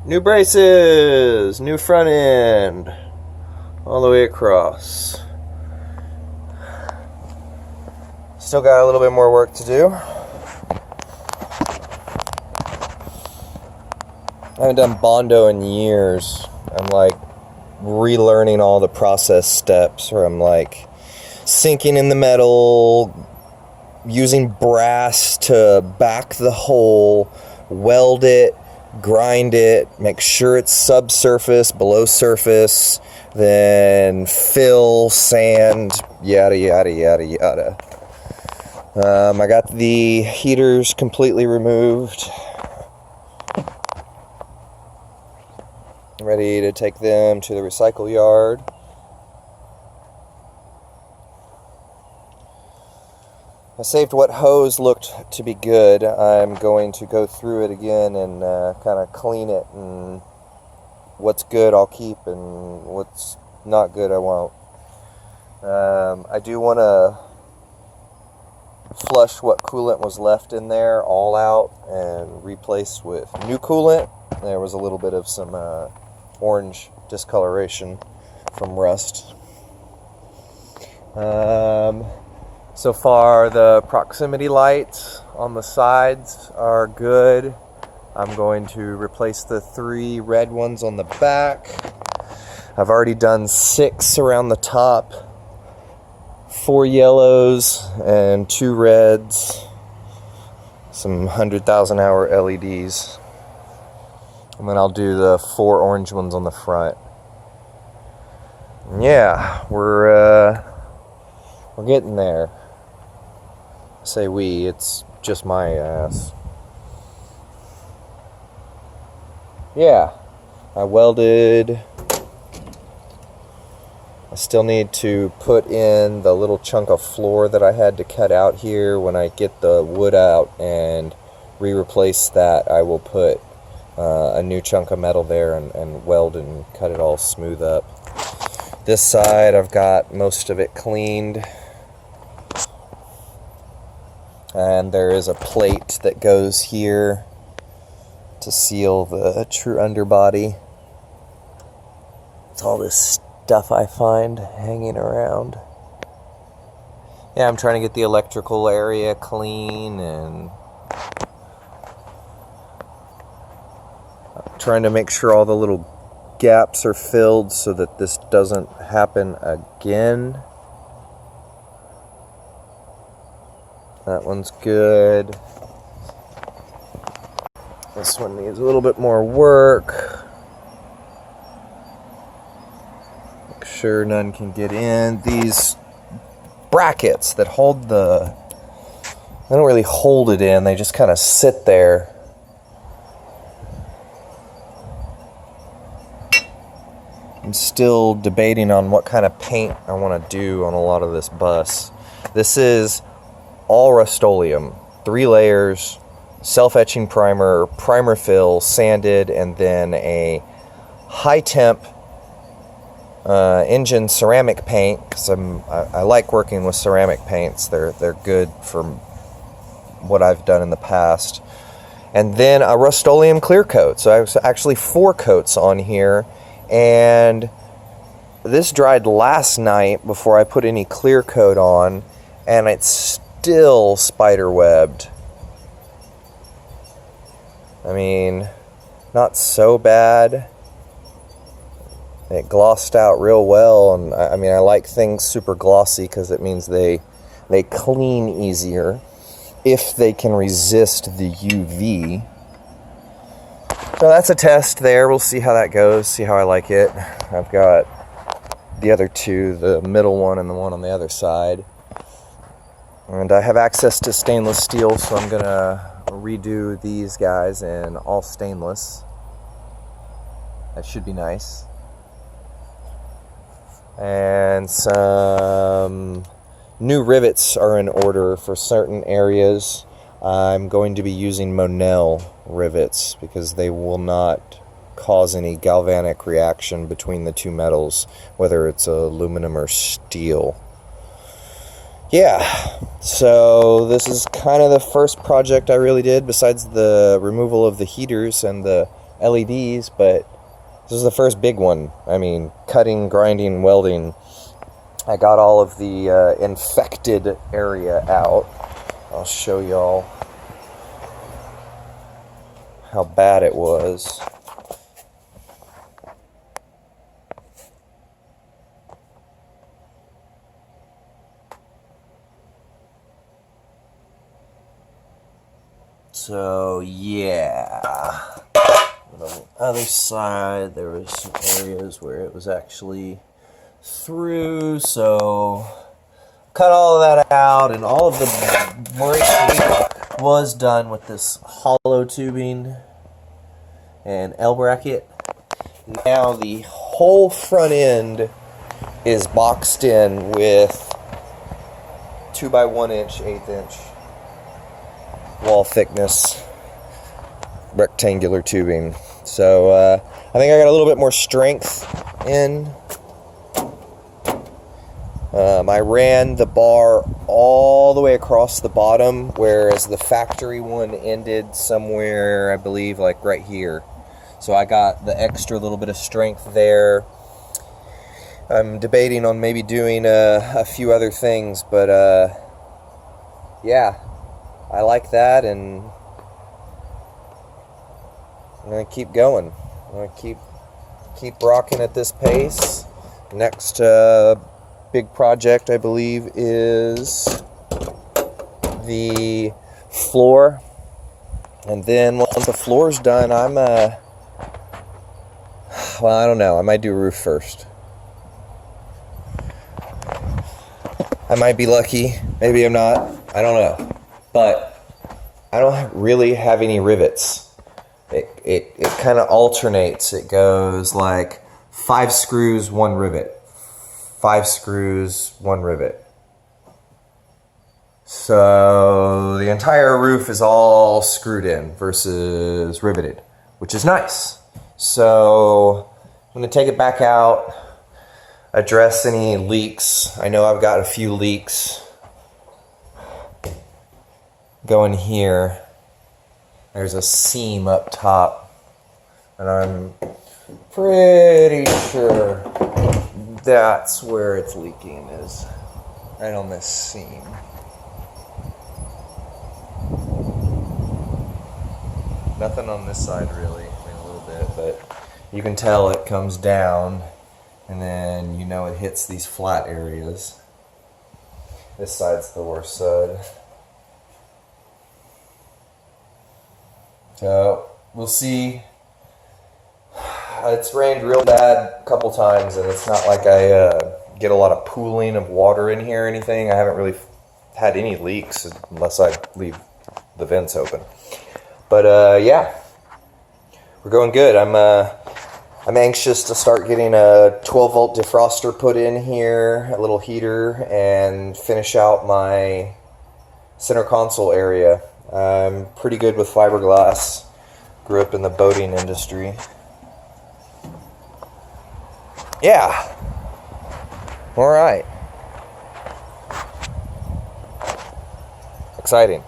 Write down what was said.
New braces, new front end, all the way across. Still got a little bit more work to do. I haven't done Bondo in years. I'm like relearning all the process steps, where I'm like sinking in the metal, using brass to back the hole, weld it, grind it, make sure it's subsurface, below surface, then fill, sand, yada, yada, yada, yada. I got the heaters completely removed. Ready to take them to the recycle yard. I saved what hose looked to be good. I'm going to go through it again and kind of clean it, and what's good I'll keep and what's not good I won't. I do want to flush what coolant was left in there all out and replace with new coolant. There was a little bit of some orange discoloration from rust. So far, the proximity lights on the sides are good. I'm going to replace the 3 red ones on the back. I've already done 6 around the top, 4 yellows and 2 reds, some 100,000 hour LEDs, and then I'll do the 4 orange ones on the front. Yeah, we're getting there. Say we, it's just my ass. Yeah, I welded. I still need to put in the little chunk of floor that I had to cut out here. When I get the wood out and re-replace that, I will put a new chunk of metal there and weld and cut it all smooth up. This side, I've got most of it cleaned. And there is a plate that goes here to seal the true underbody. It's all this stuff I find hanging around. Yeah, I'm trying to get the electrical area clean and trying to make sure all the little gaps are filled so that this doesn't happen again. That one's good. This one needs a little bit more work. Make sure none can get in. These brackets that hold they don't really hold it in, they just kind of sit there. I'm still debating on what kind of paint I want to do on a lot of this bus. This is all Rust-Oleum, 3 layers, self-etching primer, primer fill, sanded, and then a high temp engine ceramic paint, because I like working with ceramic paints. They're good for what I've done in the past. And then a Rust-Oleum clear coat. So I was actually 4 coats on here, and this dried last night before I put any clear coat on, and it's still spider webbed. I mean, not so bad. It glossed out real well, and I mean, I like things super glossy because it means they clean easier if they can resist the UV. So that's a test there. We'll see how that goes, see how I like it. I've got the other 2, the middle one and the one on the other side. And I have access to stainless steel, so I'm gonna redo these guys in all stainless. That should be nice. And some new rivets are in order for certain areas. I'm going to be using Monel rivets because they will not cause any galvanic reaction between the 2 metals, whether it's aluminum or steel. Yeah, so this is kind of the first project I really did, besides the removal of the heaters and the LEDs, but this is the first big one. I mean, cutting, grinding, welding. I got all of the infected area out. I'll show y'all how bad it was. So yeah, on the other side there was some areas where it was actually through, so cut all of that out, and all of the braking was done with this hollow tubing and L bracket. Now the whole front end is boxed in with 2x1 inch, 1/8 inch wall thickness rectangular tubing. So I think I got a little bit more strength in. I ran the bar all the way across the bottom, whereas the factory one ended somewhere, I believe, like right here. So I got the extra little bit of strength there. I'm debating on maybe doing a few other things, but yeah, I like that, and I'm gonna keep going. I'm gonna keep rocking at this pace. Next big project, I believe, is the floor, and then once the floor's done, I'm well, I don't know, I might do roof first. I might be lucky, maybe I'm not, I don't know, but I don't really have any rivets. It kind of alternates. It goes like 5 screws, 1 rivet. 5 screws, 1 rivet. So the entire roof is all screwed in versus riveted, which is nice. So I'm going to take it back out, address any leaks. I know I've got a few leaks going here. There's a seam up top, and I'm pretty sure that's where it's leaking, is right on this seam. Nothing on this side really, I mean a little bit, but you can tell it comes down, and then you know it hits these flat areas. This side's the worst side. So we'll see. It's rained real bad a couple times, and it's not like I get a lot of pooling of water in here or anything. I haven't really had any leaks unless I leave the vents open. But yeah, we're going good. I'm anxious to start getting a 12-volt defroster put in here, a little heater, and finish out my center console area. I'm pretty good with fiberglass. Grew up in the boating industry. Yeah. All right. Exciting.